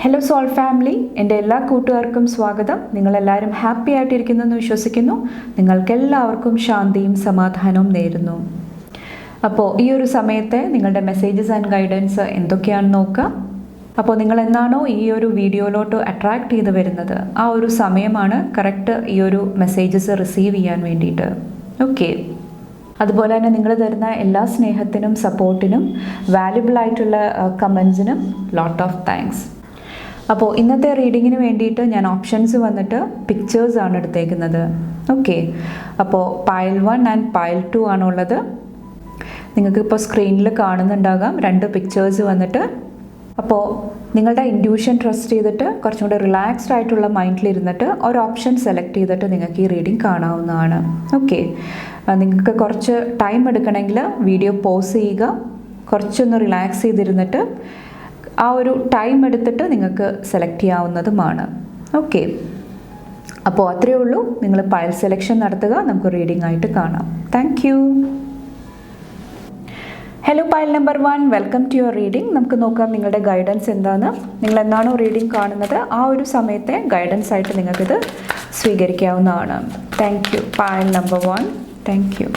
Hello soul family, എൻ്റെ എല്ലാ കൂട്ടുകാർക്കും സ്വാഗതം. നിങ്ങളെല്ലാവരും ഹാപ്പി ആയിട്ടിരിക്കുന്നെന്ന് വിശ്വസിക്കുന്നു. നിങ്ങൾക്കെല്ലാവർക്കും ശാന്തിയും സമാധാനവും നേരുന്നു. അപ്പോൾ ഈ ഒരു സമയത്തെ നിങ്ങളുടെ മെസ്സേജസ് ആൻഡ് ഗൈഡൻസ് എന്തൊക്കെയാണെന്ന് നോക്കുക. അപ്പോൾ നിങ്ങൾ എന്നാണോ ഈ ഒരു വീഡിയോയിലോട്ട് അട്രാക്റ്റ് ചെയ്ത് വരുന്നത്, ആ ഒരു സമയമാണ് കറക്റ്റ് ഈ ഒരു മെസ്സേജസ് റിസീവ് ചെയ്യാൻ വേണ്ടിയിട്ട്. ഓക്കെ, അതുപോലെ തന്നെ നിങ്ങൾ തരുന്ന എല്ലാ സ്നേഹത്തിനും സപ്പോർട്ടിനും വാല്യുബിൾ ആയിട്ടുള്ള കമൻസിനും ലോട്ട് ഓഫ് താങ്ക്സ്. അപ്പോൾ ഇന്നത്തെ റീഡിങ്ങിന് വേണ്ടിയിട്ട് ഞാൻ ഓപ്ഷൻസ് വന്നിട്ട് പിക്ചേഴ്സ് ആണ് എടുത്തേക്കുന്നത്. ഓക്കെ, അപ്പോൾ പൈൽ 1 ആൻഡ് പൈൽ 2 ആണുള്ളത്. നിങ്ങൾക്ക് ഇപ്പോൾ സ്ക്രീനിൽ കാണുന്നുണ്ടാകാം 2 പിക്ചേഴ്സ് വന്നിട്ട്. അപ്പോൾ നിങ്ങളുടെ ഇൻഡ്യൂഷൻ ട്രസ്റ്റ് ചെയ്തിട്ട് കുറച്ചും കൂടെ റിലാക്സ്ഡ് ആയിട്ടുള്ള മൈൻഡിലിരുന്നിട്ട് ഒരു ഓപ്ഷൻ സെലക്ട് ചെയ്തിട്ട് നിങ്ങൾക്ക് ഈ റീഡിങ് കാണാവുന്നതാണ്. ഓക്കെ, നിങ്ങൾക്ക് കുറച്ച് ടൈം എടുക്കണമെങ്കിൽ വീഡിയോ പോസ് ചെയ്യുക, കുറച്ചൊന്ന് റിലാക്സ് ചെയ്തിരുന്നിട്ട് ആ ഒരു ടൈം എടുത്തിട്ട് നിങ്ങൾക്ക് സെലക്ട് ചെയ്യാവുന്നതുമാണ്. ഓക്കെ, അപ്പോൾ അത്രയേ ഉള്ളൂ. നിങ്ങൾ പൈൽ സെലക്ഷൻ നടത്തുക, നമുക്ക് റീഡിംഗ് ആയിട്ട് കാണാം. Thank you. Hello pile number 1, welcome to your reading. നമുക്ക് നോക്കാം നിങ്ങളുടെ ഗൈഡൻസ് എന്താണ്. നിങ്ങൾ എന്നാണോ റീഡിംഗ് കാണുന്നത് ആ ഒരു സമയത്തെ ഗൈഡൻസ് ആയിട്ട് നിങ്ങൾക്കിത് സ്വീകരിക്കാവുന്നതാണ്. Thank you. Pile number 1, thank you.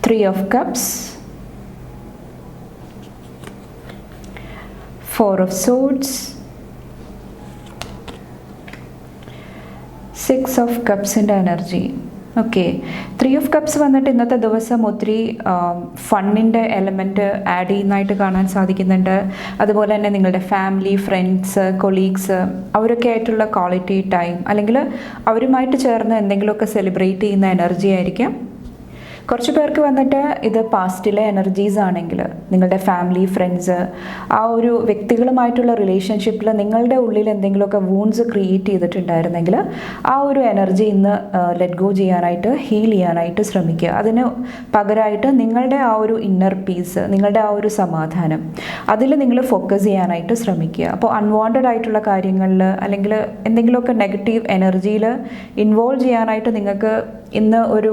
Three of Cups, 4 of Swords, 6 of Cups in energy. Okay, 3 of Cups വന്നിട്ട് ഇന്നത്തെ ദിവസം ഒത്തിരി ഫണ്ണിൻ്റെ എലമെൻറ്റ് ആഡ് ചെയ്യുന്നതായിട്ട് കാണാൻ സാധിക്കുന്നുണ്ട്. അതുപോലെ തന്നെ നിങ്ങളുടെ ഫാമിലി, ഫ്രണ്ട്സ്, കൊളീഗ്സ് അവരൊക്കെ ആയിട്ടുള്ള ക്വാളിറ്റി ടൈം, അല്ലെങ്കിൽ അവരുമായിട്ട് ചേർന്ന് എന്തെങ്കിലുമൊക്കെ സെലിബ്രേറ്റ് ചെയ്യുന്ന എനർജി ആയിരിക്കാം. കുറച്ച് പേർക്ക് വന്നിട്ട് ഇത് പാസ്റ്റിലെ എനർജീസ് ആണെങ്കിൽ നിങ്ങളുടെ ഫാമിലി, ഫ്രണ്ട്സ്, ആ ഒരു വ്യക്തികളുമായിട്ടുള്ള റിലേഷൻഷിപ്പിൽ നിങ്ങളുടെ ഉള്ളിൽ എന്തെങ്കിലുമൊക്കെ വൂൺസ് ക്രിയേറ്റ് ചെയ്തിട്ടുണ്ടായിരുന്നെങ്കിൽ ആ ഒരു എനർജി ഇന്ന് ലെറ്റ് ഗോ ചെയ്യാനായിട്ട്, ഹീൽ ചെയ്യാനായിട്ട് ശ്രമിക്കുക. അതിന് പകരമായിട്ട് നിങ്ങളുടെ ആ ഒരു ഇന്നർ പീസ്, നിങ്ങളുടെ ആ ഒരു സമാധാനം, അതിൽ നിങ്ങൾ ഫോക്കസ് ചെയ്യാനായിട്ട് ശ്രമിക്കുക. അപ്പോൾ അൺവാണ്ടഡ് ആയിട്ടുള്ള കാര്യങ്ങളിൽ അല്ലെങ്കിൽ എന്തെങ്കിലുമൊക്കെ നെഗറ്റീവ് എനർജിയിൽ ഇൻവോൾവ് ചെയ്യാനായിട്ട് നിങ്ങൾക്ക് ഇന്ന് ഒരു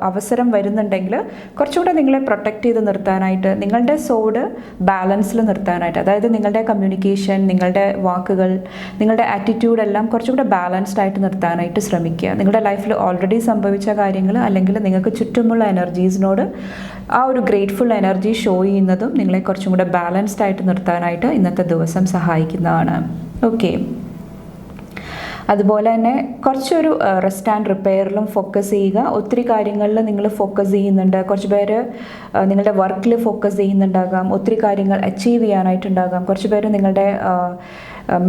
അവസരം വരുന്നുണ്ടെങ്കിൽ കുറച്ചുകൂടെ നിങ്ങളെ പ്രൊട്ടക്റ്റ് ചെയ്ത് നിർത്താനായിട്ട്, നിങ്ങളുടെ സോഡ് ബാലൻസിൽ നിർത്താനായിട്ട്, അതായത് നിങ്ങളുടെ കമ്മ്യൂണിക്കേഷൻ, നിങ്ങളുടെ വാക്കുകൾ, നിങ്ങളുടെ ആറ്റിറ്റ്യൂഡ് എല്ലാം കുറച്ചുകൂടെ ബാലൻസ്ഡ് ആയിട്ട് നിർത്താനായിട്ട് ശ്രമിക്കുക. നിങ്ങളുടെ ലൈഫിൽ ഓൾറെഡി സംഭവിച്ച കാര്യങ്ങൾ അല്ലെങ്കിൽ നിങ്ങൾക്ക് ചുറ്റുമുള്ള എനർജീസിനോട് ആ ഒരു ഗ്രേറ്റ്ഫുൾ എനർജി ഷോ ചെയ്യുന്നതും നിങ്ങളെ കുറച്ചും കൂടെ ബാലൻസ്ഡ് ആയിട്ട് നിർത്താനായിട്ട് ഇന്നത്തെ ദിവസം സഹായിക്കുന്നതാണ്. ഓക്കെ, അതുപോലെ തന്നെ കുറച്ചൊരു റെസ്റ്റ് ആൻഡ് റിപ്പയറിലും ഫോക്കസ് ചെയ്യുക. ഒത്തിരി കാര്യങ്ങളിൽ നിങ്ങൾ ഫോക്കസ് ചെയ്യുന്നുണ്ട്. കുറച്ച് പേര് നിങ്ങളുടെ വർക്കിൽ ഫോക്കസ് ചെയ്യുന്നുണ്ടാകാം, ഒത്തിരി കാര്യങ്ങൾ അച്ചീവ് ചെയ്യാനായിട്ടുണ്ടാകാം. കുറച്ച് പേര് നിങ്ങളുടെ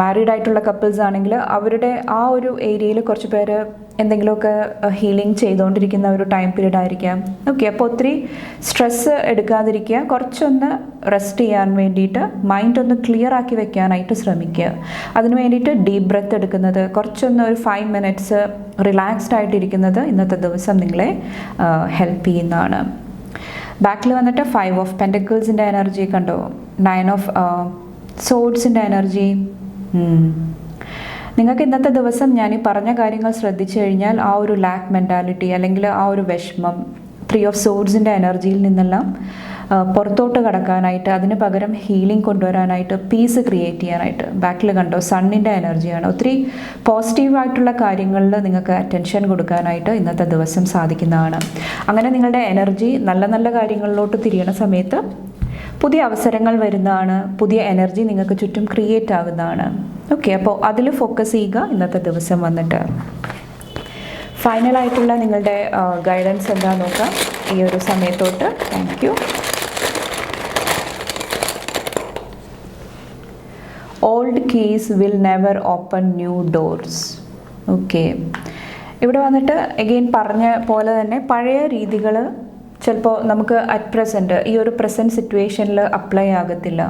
മാരീഡ് ആയിട്ടുള്ള കപ്പിൾസ് ആണെങ്കിൽ അവരുടെ ആ ഒരു ഏരിയയിൽ കുറച്ച് പേര് എന്തെങ്കിലുമൊക്കെ ഹീലിംഗ് ചെയ്തുകൊണ്ടിരിക്കുന്ന ഒരു ടൈം പീരീഡ് ആയിരിക്കാം. ഓക്കെ, അപ്പോൾ ഒത്തിരി സ്ട്രെസ്സ് എടുക്കാതിരിക്കുക, കുറച്ചൊന്ന് റെസ്റ്റ് ചെയ്യാൻ വേണ്ടിയിട്ട് മൈൻഡ് ഒന്ന് ക്ലിയർ ആക്കി വെക്കാനായിട്ട് ശ്രമിക്കുക. അതിന് വേണ്ടിയിട്ട് ഡീപ്പ് ബ്രെത്ത് എടുക്കുന്നത്, കുറച്ചൊന്ന് ഒരു 5 മിനിറ്റ്സ് റിലാക്സ്ഡ് ആയിട്ടിരിക്കുന്നത് ഇന്നത്തെ ദിവസം നിങ്ങളെ ഹെൽപ്പ് ചെയ്യുന്നതാണ്. ബാക്കിൽ വന്നിട്ട് 5 ഓഫ് പെൻറ്റക്കിൾസിൻ്റെ എനർജി കണ്ടോ, 9 ഓഫ് സോഡ്സിൻ്റെ എനർജി. നിങ്ങൾക്ക് ഇന്നത്തെ ദിവസം ഞാൻ ഈ പറഞ്ഞ കാര്യങ്ങൾ ശ്രദ്ധിച്ചു കഴിഞ്ഞാൽ ആ ഒരു ലാക്ക് മെൻറ്റാലിറ്റി അല്ലെങ്കിൽ ആ ഒരു വിഷമം 3 ഓഫ് സോഡ്സിൻ്റെ എനർജിയിൽ നിന്നെല്ലാം പുറത്തോട്ട് കടക്കാനായിട്ട്, അതിന് പകരം ഹീലിംഗ് കൊണ്ടുവരാനായിട്ട്, പീസ് ക്രിയേറ്റ് ചെയ്യാനായിട്ട്. ബാക്കിൽ കണ്ടോ സണ്ണിൻ്റെ എനർജിയാണ്. ഒത്തിരി പോസിറ്റീവായിട്ടുള്ള കാര്യങ്ങളിൽ നിങ്ങൾക്ക് അറ്റൻഷൻ കൊടുക്കാനായിട്ട് ഇന്നത്തെ ദിവസം സാധിക്കുന്നതാണ്. അങ്ങനെ നിങ്ങളുടെ എനർജി നല്ല നല്ല കാര്യങ്ങളിലോട്ട് തിരിയണ സമയത്ത് പുതിയ അവസരങ്ങൾ വരുന്നതാണ്, പുതിയ എനർജി നിങ്ങൾക്ക് ചുറ്റും ക്രിയേറ്റ് ആകുന്നതാണ്. ഓക്കെ, അപ്പോൾ അതിൽ ഫോക്കസ് ചെയ്യുക ഇന്നത്തെ ദിവസം വന്നിട്ട്. ഫൈനലായിട്ടുള്ള നിങ്ങളുടെ ഗൈഡൻസ് എന്താ നോക്കാം ഈ ഒരു സമയത്തോട്ട്. Thank you. Old keys will never open new doors. Okay, ഇവിടെ വന്നിട്ട് എഗെയിൻ പറഞ്ഞ പോലെ തന്നെ പഴയ രീതികൾ ചിലപ്പോൾ നമുക്ക് അറ്റ് പ്രസൻറ്റ് ഈ ഒരു പ്രസൻറ്റ് സിറ്റുവേഷനിൽ അപ്ലൈ ആകത്തില്ല.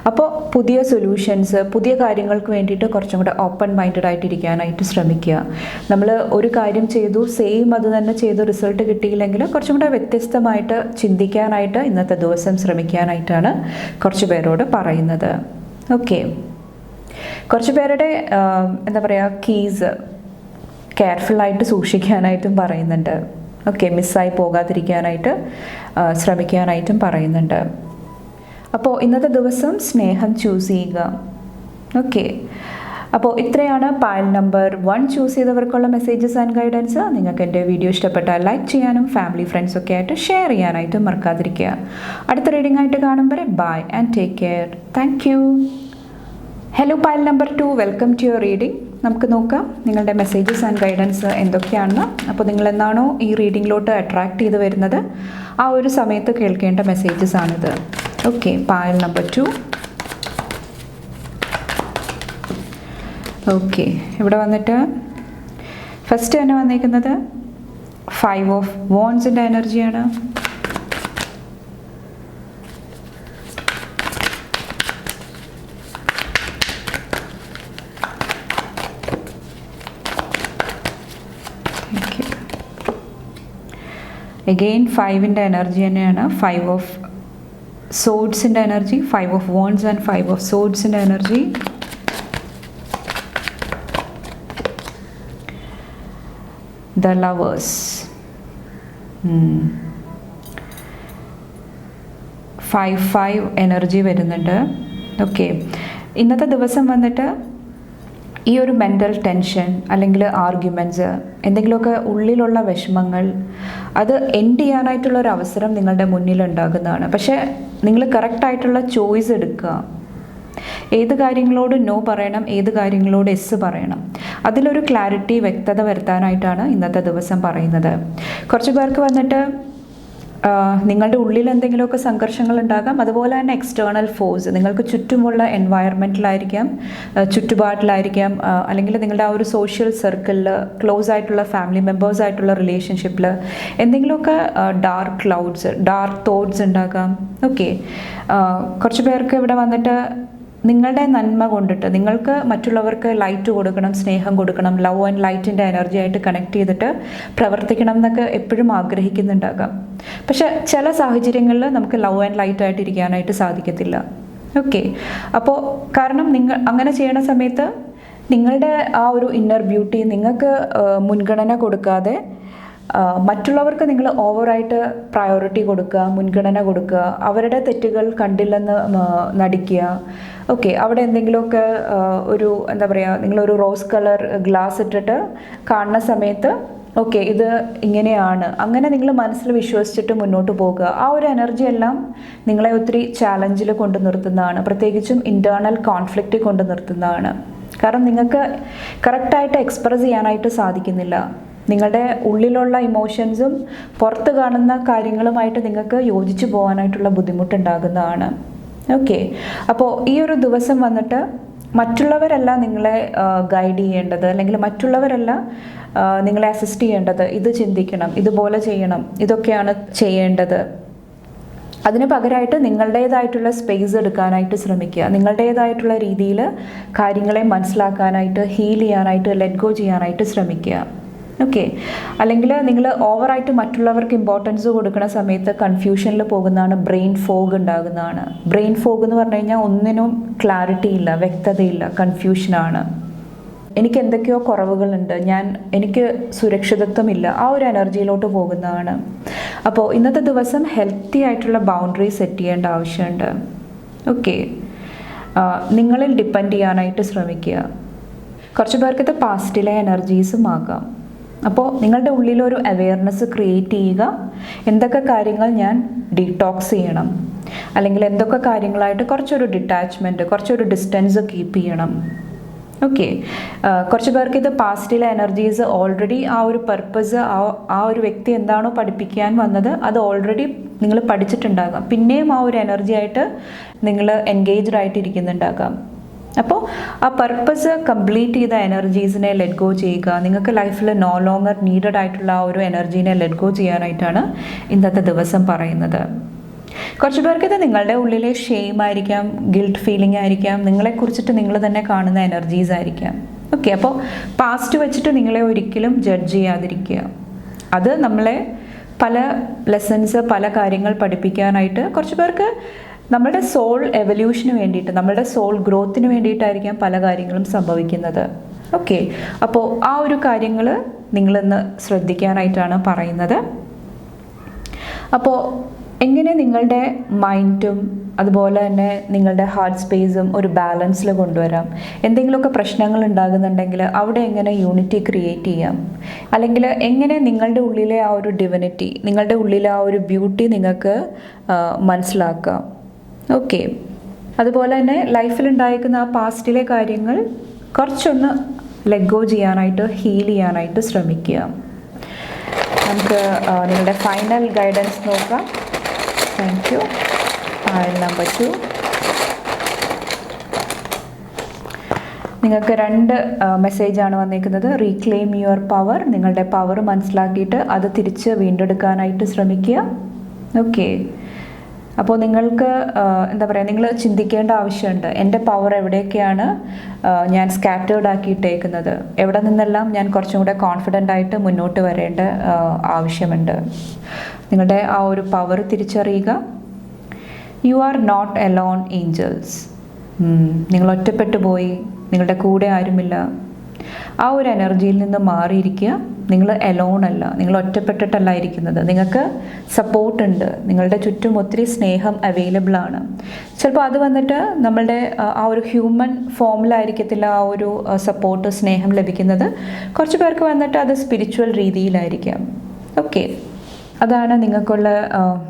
അപ്പോൾ പുതിയ സൊല്യൂഷൻസ്, പുതിയ കാര്യങ്ങൾക്ക് വേണ്ടിയിട്ട് കുറച്ചും കൂടെ ഓപ്പൺ മൈൻഡഡ് ആയിട്ടിരിക്കാനായിട്ട് ശ്രമിക്കുക. നമ്മൾ ഒരു കാര്യം ചെയ്തു, സെയിം അത് തന്നെ ചെയ്ത് റിസൾട്ട് കിട്ടിയില്ലെങ്കിൽ കുറച്ചും കൂടെ വ്യത്യസ്തമായിട്ട് ചിന്തിക്കാനായിട്ട് ഇന്നത്തെ ദിവസം ശ്രമിക്കാനായിട്ടാണ് കുറച്ച് പേരോട് പറയുന്നത്. ഓക്കെ, കുറച്ച് പേരുടെ എന്താ പറയുക കീസ് കെയർഫുള്ളായിട്ട് സൂക്ഷിക്കാനായിട്ടും പറയുന്നുണ്ട്. ഓക്കെ, മിസ്സായി പോകാതിരിക്കാനായിട്ട് ശ്രമിക്കാനായിട്ടും പറയുന്നുണ്ട്. അപ്പോൾ ഇന്നത്തെ ദിവസം സ്നേഹം ചൂസ് ചെയ്യുക. ഓക്കെ, അപ്പോൾ ഇത്രയാണ് പൈൽ നമ്പർ 1 ചൂസ് ചെയ്തവർക്കുള്ള മെസ്സേജസ് ആൻഡ് ഗൈഡൻസ്. നിങ്ങൾക്ക് എൻ്റെ വീഡിയോ ഇഷ്ടപ്പെട്ടാൽ ലൈക്ക് ചെയ്യാനും ഫാമിലി ഫ്രണ്ട്സൊക്കെ ആയിട്ട് ഷെയർ ചെയ്യാനായിട്ടും മറക്കാതിരിക്കുക. അടുത്ത റീഡിംഗ് ആയിട്ട് കാണുമ്പോൾ bye and take care. Thank you. Hello pile number 2, welcome to your reading. നമുക്ക് നോക്കാം നിങ്ങളുടെ മെസ്സേജസ് ആൻഡ് ഗൈഡൻസ് എന്തൊക്കെയാണെന്ന്. അപ്പോൾ നിങ്ങൾ എന്നാണോ ഈ റീഡിങ്ങിലോട്ട് അട്രാക്റ്റ് ചെയ്ത് വരുന്നത് ആ ഒരു സമയത്ത് കേൾക്കേണ്ട മെസ്സേജസ് ആണിത്. Okay, pile number 2. ഓക്കെ, ഇവിടെ വന്നിട്ട് ഫസ്റ്റ് തന്നെ വന്നിരിക്കുന്നത് 5 ഓഫ് വോൺസിൻ്റെ എനർജിയാണ്. അഗെയിൻ 5ൻ്റെ എനർജി തന്നെയാണ്. 5 ഓഫ് സോഡ്സിൻ്റെ energy, 5 of wands and 5 of സോഡ്സിൻ്റെ എനർജി. The lovers. 5 എനർജി വരുന്നുണ്ട്. ഓക്കെ, ഇന്നത്തെ ദിവസം വന്നിട്ട് ഈ ഒരു മെൻ്റൽ ടെൻഷൻ അല്ലെങ്കിൽ ആർഗ്യുമെൻറ്റ്സ്, എന്തെങ്കിലുമൊക്കെ ഉള്ളിലുള്ള വിഷമങ്ങൾ, അത് എൻഡ് ചെയ്യാനായിട്ടുള്ളൊരു അവസരം നിങ്ങളുടെ മുന്നിൽ ഉണ്ടാകുന്നതാണ്. പക്ഷേ നിങ്ങൾ കറക്റ്റായിട്ടുള്ള ചോയ്സ് എടുക്കുക. ഏത് കാര്യങ്ങളോട് നോ പറയണം, ഏത് കാര്യങ്ങളോട് എസ് പറയണം, അതിലൊരു ക്ലാരിറ്റി, വ്യക്തത വരുത്താനായിട്ടാണ് ഇന്നത്തെ ദിവസം പറയുന്നത്. കുറച്ച് പേർക്ക് വന്നിട്ട് നിങ്ങളുടെ ഉള്ളിൽ എന്തെങ്കിലുമൊക്കെ സംഘർഷങ്ങൾ ഉണ്ടാകാം. അതുപോലെ തന്നെ എക്സ്റ്റേണൽ ഫോഴ്സ് നിങ്ങൾക്ക് ചുറ്റുമുള്ള എൻവയറമെൻറ്റിലായിരിക്കാം, ചുറ്റുപാടിലായിരിക്കാം, അല്ലെങ്കിൽ നിങ്ങളുടെ ആ ഒരു സോഷ്യൽ സർക്കിളിൽ, ക്ലോസ് ആയിട്ടുള്ള ഫാമിലി മെമ്പേഴ്സായിട്ടുള്ള റിലേഷൻഷിപ്പിൽ എന്തെങ്കിലുമൊക്കെ ഡാർക്ക് ക്ലൗഡ്സ്, ഡാർക്ക് തോട്ട്സ് ഉണ്ടാകാം. ഓക്കെ, കുറച്ച് പേർക്ക് ഇവിടെ വന്നിട്ട് നിങ്ങളുടെ നന്മ കൊണ്ടിട്ട് നിങ്ങൾക്ക് മറ്റുള്ളവർക്ക് ലൈറ്റ് കൊടുക്കണം, സ്നേഹം കൊടുക്കണം, ലവ് ആൻഡ് ലൈറ്റിൻ്റെ എനർജി ആയിട്ട് കണക്ട് ചെയ്തിട്ട് പ്രവർത്തിക്കണം എന്നൊക്കെ എപ്പോഴും ആഗ്രഹിക്കുന്നുണ്ടാകാം. പക്ഷെ ചില സാഹചര്യങ്ങളിൽ നമുക്ക് ലവ് ആൻഡ് ലൈറ്റ് ആയിട്ട് ഇരിക്കാനായിട്ട് സാധിക്കത്തില്ല. ഓക്കെ, അപ്പോൾ കാരണം നിങ്ങൾ അങ്ങനെ ചെയ്യണ സമയത്ത് നിങ്ങളുടെ ആ ഒരു ഇന്നർ ബ്യൂട്ടി നിങ്ങൾക്ക് മുൻഗണന കൊടുക്കാതെ മറ്റുള്ളവർക്ക് നിങ്ങൾ ഓവറായിട്ട് പ്രയോറിറ്റി കൊടുക്കുക, മുൻഗണന കൊടുക്കുക, അവരുടെ തെറ്റുകൾ കണ്ടില്ലെന്ന് നടിക്കുക. ഓക്കെ, അവിടെ എന്തെങ്കിലുമൊക്കെ ഒരു എന്താ പറയുക, നിങ്ങളൊരു റോസ് കളർ ഗ്ലാസ് ഇട്ടിട്ട് കാണുന്ന സമയത്ത് ഓക്കെ ഇത് ഇങ്ങനെയാണ്, അങ്ങനെ നിങ്ങൾ മനസ്സിൽ വിശ്വസിച്ചിട്ട് മുന്നോട്ട് പോകുക. ആ ഒരു എനർജി എല്ലാം നിങ്ങളെ ഒത്തിരി ചാലഞ്ചിൽ കൊണ്ടു നിർത്തുന്നതാണ്, പ്രത്യേകിച്ചും ഇൻറ്റേർണൽ കോൺഫ്ലിക്റ്റ് കൊണ്ടു നിർത്തുന്നതാണ്. കാരണം നിങ്ങൾക്ക് കറക്റ്റായിട്ട് എക്സ്പ്രസ് ചെയ്യാനായിട്ട് സാധിക്കുന്നില്ല. നിങ്ങളുടെ ഉള്ളിലുള്ള ഇമോഷൻസും പുറത്ത് കാണുന്ന കാര്യങ്ങളുമായിട്ട് നിങ്ങൾക്ക് യോജിച്ച് പോകാനായിട്ടുള്ള ബുദ്ധിമുട്ടുണ്ടാകുന്നതാണ്. ഓക്കെ, അപ്പോൾ ഈ ഒരു ദിവസം വന്നിട്ട് മറ്റുള്ളവരല്ല നിങ്ങളെ ഗൈഡ് ചെയ്യേണ്ടത്, അല്ലെങ്കിൽ മറ്റുള്ളവരല്ല നിങ്ങളെ അസിസ്റ്റ് ചെയ്യേണ്ടത്. ഇത് ചിന്തിക്കണം, ഇതുപോലെ ചെയ്യണം, ഇതൊക്കെയാണ് ചെയ്യേണ്ടത്. അതിന് പകരമായിട്ട് നിങ്ങളുടേതായിട്ടുള്ള സ്പേസ് എടുക്കാനായിട്ട് ശ്രമിക്കുക. നിങ്ങളുടേതായിട്ടുള്ള രീതിയിൽ കാര്യങ്ങളെ മനസ്സിലാക്കാനായിട്ട്, ഹീൽ ചെയ്യാനായിട്ട്, ലെറ്റ് ഗോ ചെയ്യാനായിട്ട് ശ്രമിക്കുക. ഓക്കെ, അല്ലെങ്കിൽ നിങ്ങൾ ഓവറായിട്ട് മറ്റുള്ളവർക്ക് ഇമ്പോർട്ടൻസ് കൊടുക്കുന്ന സമയത്ത് കൺഫ്യൂഷനിൽ പോകുന്നതാണ്, ബ്രെയിൻ ഫോഗ് ഉണ്ടാകുന്നതാണ്. ബ്രെയിൻ ഫോഗ് എന്ന് പറഞ്ഞു കഴിഞ്ഞാൽ ഒന്നിനും ക്ലാരിറ്റി ഇല്ല, വ്യക്തതയില്ല, കൺഫ്യൂഷനാണ്. എനിക്ക് എന്തൊക്കെയോ കുറവുകളുണ്ട്, എനിക്ക് സുരക്ഷിതത്വമില്ല, ആ ഒരു എനർജിയിലോട്ട് പോകുന്നതാണ്. അപ്പോൾ ഇന്നത്തെ ദിവസം ഹെൽത്തി ആയിട്ടുള്ള ബൗണ്ടറി സെറ്റ് ചെയ്യേണ്ട ആവശ്യമുണ്ട്. ഓക്കെ, നിങ്ങളിൽ ഡിപ്പെൻഡ് ചെയ്യാനായിട്ട് ശ്രമിക്കുക. കുറച്ച് പേർക്ക് ഇത് പാസ്റ്റിലെ എനർജീസും ആകാം. അപ്പോൾ നിങ്ങളുടെ ഉള്ളിലൊരു അവെയർനെസ് ക്രിയേറ്റ് ചെയ്യുക. എന്തൊക്കെ കാര്യങ്ങൾ ഞാൻ ഡീടോക്സ് ചെയ്യണം, അല്ലെങ്കിൽ എന്തൊക്കെ കാര്യങ്ങളായിട്ട് കുറച്ചൊരു ഡിറ്റാച്ച്മെൻറ്റ്, കുറച്ചൊരു ഡിസ്റ്റൻസ് കീപ്പ് ചെയ്യണം. ഓക്കെ, കുറച്ച് പേർക്ക് ഇത് പാസ്റ്റിലെ എനർജീസ് ഓൾറെഡി ആ ഒരു പർപ്പസ്, ആ ഒരു വ്യക്തി എന്താണോ പഠിപ്പിക്കാൻ വന്നത് അത് ഓൾറെഡി നിങ്ങൾ പഠിച്ചിട്ടുണ്ടാകാം. പിന്നെയും ആ ഒരു എനർജി ആയിട്ട് നിങ്ങൾ എൻഗേജ്ഡ് ആയിട്ട് ഇരിക്കുന്നുണ്ടാകാം. അപ്പോൾ ആ പർപ്പസ് കംപ്ലീറ്റ് ചെയ്ത എനർജീസിനെ ലെറ്റ് ഗോ ചെയ്യുക. നിങ്ങൾക്ക് ലൈഫിൽ നോ ലോങ്ങർ നീഡഡ് ആയിട്ടുള്ള ആ ഒരു എനർജീനെ ലെറ്റ് ഗോ ചെയ്യാനായിട്ടാണ് ഇന്നത്തെ ദിവസം പറയുന്നത്. കുറച്ച് പേർക്ക് ഇത് നിങ്ങളുടെ ഉള്ളിലെ ഷെയിം ആയിരിക്കാം, ഗിൽട്ട് ഫീലിംഗ് ആയിരിക്കാം, നിങ്ങളെക്കുറിച്ചിട്ട് നിങ്ങൾ തന്നെ കാണുന്ന എനർജീസ് ആയിരിക്കാം. ഓക്കെ, അപ്പോൾ പാസ്റ്റ് വെച്ചിട്ട് നിങ്ങളെ ഒരിക്കലും ജഡ്ജ് ചെയ്യാതിരിക്കുക. അത് നമ്മളെ പല ലെസൺസ്, പല കാര്യങ്ങൾ പഠിപ്പിക്കാനായിട്ട് കുറച്ച് പേർക്ക് നമ്മുടെ സോൾ എവല്യൂഷന് വേണ്ടിയിട്ട്, നമ്മുടെ സോൾ ഗ്രോത്തിന് വേണ്ടിയിട്ടായിരിക്കാം പല കാര്യങ്ങളും സംഭവിക്കുന്നത്. ഓക്കെ, അപ്പോൾ ആ ഒരു കാര്യങ്ങൾ നിങ്ങളിന്ന് ശ്രദ്ധിക്കാനായിട്ടാണ് പറയുന്നത്. അപ്പോൾ എങ്ങനെ നിങ്ങളുടെ മൈൻഡും അതുപോലെ തന്നെ നിങ്ങളുടെ ഹാർട്ട് സ്പേസും ഒരു ബാലൻസിൽ കൊണ്ടുവരാം, എന്തെങ്കിലുമൊക്കെ പ്രശ്നങ്ങൾ ഉണ്ടാകുന്നുണ്ടെങ്കിൽ അവിടെ എങ്ങനെ യൂണിറ്റി ക്രിയേറ്റ് ചെയ്യാം, അല്ലെങ്കിൽ എങ്ങനെ നിങ്ങളുടെ ഉള്ളിലെ ആ ഒരു ഡിവിനിറ്റി, നിങ്ങളുടെ ഉള്ളിലെ ആ ഒരു ബ്യൂട്ടി നിങ്ങൾക്ക് മനസ്സിലാക്കാം. ഓക്കെ, അതുപോലെ തന്നെ ലൈഫിലുണ്ടായിരിക്കുന്ന ആ പാസ്റ്റിലെ കാര്യങ്ങൾ കുറച്ചൊന്ന് ലെറ്റ് ഗോ ചെയ്യാനായിട്ട്, ഹീൽ ചെയ്യാനായിട്ട് ശ്രമിക്കുക. നമുക്ക് നിങ്ങളുടെ ഫൈനൽ ഗൈഡൻസ് നോക്കാം. Thank you. Payal number 2. നിങ്ങൾക്ക് 2 മെസ്സേജാണ് വന്നിരിക്കുന്നത്. റീക്ലെയിം യുവർ പവർ, നിങ്ങളുടെ പവർ മനസ്സിലാക്കിയിട്ട് അത് തിരിച്ച് വീണ്ടെടുക്കാനായിട്ട് ശ്രമിക്കുക. ഓക്കെ, അപ്പോൾ നിങ്ങൾക്ക് എന്താ പറയുക, നിങ്ങൾ ചിന്തിക്കേണ്ട ആവശ്യമുണ്ട്, എൻ്റെ പവർ എവിടെയൊക്കെയാണ് ഞാൻ സ്കാറ്റേർഡ് ആക്കിയിട്ടേക്കുന്നത്, എവിടെ നിന്നെല്ലാം ഞാൻ കുറച്ചും കൂടെ കോൺഫിഡൻ്റ് ആയിട്ട് മുന്നോട്ട് വരേണ്ട ആവശ്യമുണ്ട്. നിങ്ങളുടെ ആ ഒരു പവർ തിരിച്ചറിയുക. You are not alone angels. നിങ്ങൾ ഒറ്റപ്പെട്ടു പോയി, നിങ്ങളുടെ കൂടെ ആരുമില്ല, ആ ഒരു എനർജിയിൽ നിന്ന് മാറിയിരിക്കുക. നിങ്ങൾ എലോൺ അല്ല, നിങ്ങൾ ഒറ്റപ്പെട്ടിട്ടല്ല ഇരിക്കുന്നത്, നിങ്ങൾക്ക് സപ്പോർട്ട് ഉണ്ട്, നിങ്ങളുടെ ചുറ്റും ഒത്തിരി സ്നേഹം അവൈലബിൾ ആണ്. ചിലപ്പോൾ അത് വന്നിട്ട് നമ്മളുടെ ആ ഒരു ഹ്യൂമൻ ഫോമിലായിരിക്കത്തില്ല ആ ഒരു സപ്പോർട്ട്, സ്നേഹം ലഭിക്കുന്നത്. കുറച്ച് പേർക്ക് വന്നിട്ട് അത് സ്പിരിച്വൽ രീതിയിലായിരിക്കാം. ഓക്കെ, അതാണ് നിങ്ങൾക്കുള്ള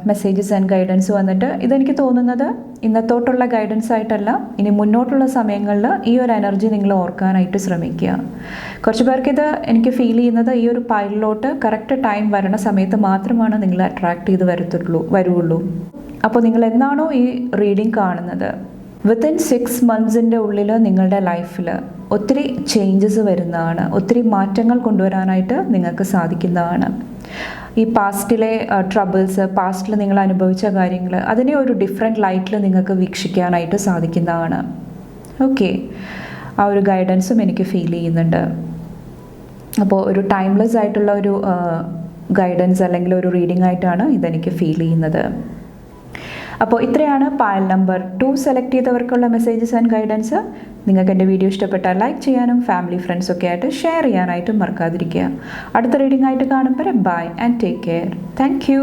മെസ്സേജസ് ആൻഡ് ഗൈഡൻസ് വന്നിട്ട്. ഇതെനിക്ക് തോന്നുന്നത് ഇന്നത്തോട്ടുള്ള ഗൈഡൻസ് ആയിട്ടല്ല, ഇനി മുന്നോട്ടുള്ള സമയങ്ങളിൽ ഈ ഒരു എനർജി നിങ്ങൾ ഓർക്കാനായിട്ട് ശ്രമിക്കുക. കുറച്ച് പേർക്ക് ഇത് എനിക്ക് ഫീൽ ചെയ്യുന്നത് ഈ ഒരു പൈലിലോട്ട് കറക്റ്റ് ടൈം വരണ സമയത്ത് മാത്രമാണ് നിങ്ങൾ അട്രാക്ട് ചെയ്ത് വരുള്ളൂ. അപ്പോൾ നിങ്ങൾ എന്നാണോ ഈ റീഡിങ് കാണുന്നത്, വിത്തിൻ 6 മന്ത്സിൻ്റെ ഉള്ളിൽ നിങ്ങളുടെ ലൈഫിൽ ഒത്തിരി ചേഞ്ചസ് വരുന്നതാണ്, ഒത്തിരി മാറ്റങ്ങൾ കൊണ്ടുവരാനായിട്ട് നിങ്ങൾക്ക് സാധിക്കുന്നതാണ്. ഈ പാസ്റ്റിലെ ട്രബിൾസ്, പാസ്റ്റിൽ നിങ്ങൾ അനുഭവിച്ച കാര്യങ്ങൾ, അതിനെ ഒരു ഡിഫറെൻറ്റ് ലൈറ്റിൽ നിങ്ങൾക്ക് വീക്ഷിക്കാനായിട്ട് സാധിക്കുന്നതാണ്. ഓക്കെ, ആ ഒരു ഗൈഡൻസും എനിക്ക് ഫീൽ ചെയ്യുന്നുണ്ട്. അപ്പോൾ ഒരു ടൈംലെസ് ആയിട്ടുള്ള ഒരു ഗൈഡൻസ് അല്ലെങ്കിൽ ഒരു റീഡിംഗ് ആയിട്ടാണ് ഇതെനിക്ക് ഫീൽ ചെയ്യുന്നത്. അപ്പോൾ ഇത്രയാണ് പായൽ നമ്പർ 2 സെലക്ട് ചെയ്തവർക്കുള്ള മെസ്സേജസ് ആൻഡ് ഗൈഡൻസ്. നിങ്ങൾക്ക് എൻ്റെ വീഡിയോ ഇഷ്ടപ്പെട്ടാൽ ലൈക്ക് ചെയ്യാനും ഫാമിലി ഫ്രണ്ട്സൊക്കെ ആയിട്ട് ഷെയർ ചെയ്യാനായിട്ടും മറക്കാതിരിക്കുക. അടുത്ത റീഡിംഗ് ആയിട്ട് കാണുമ്പോൾ bye and take care. Thank U.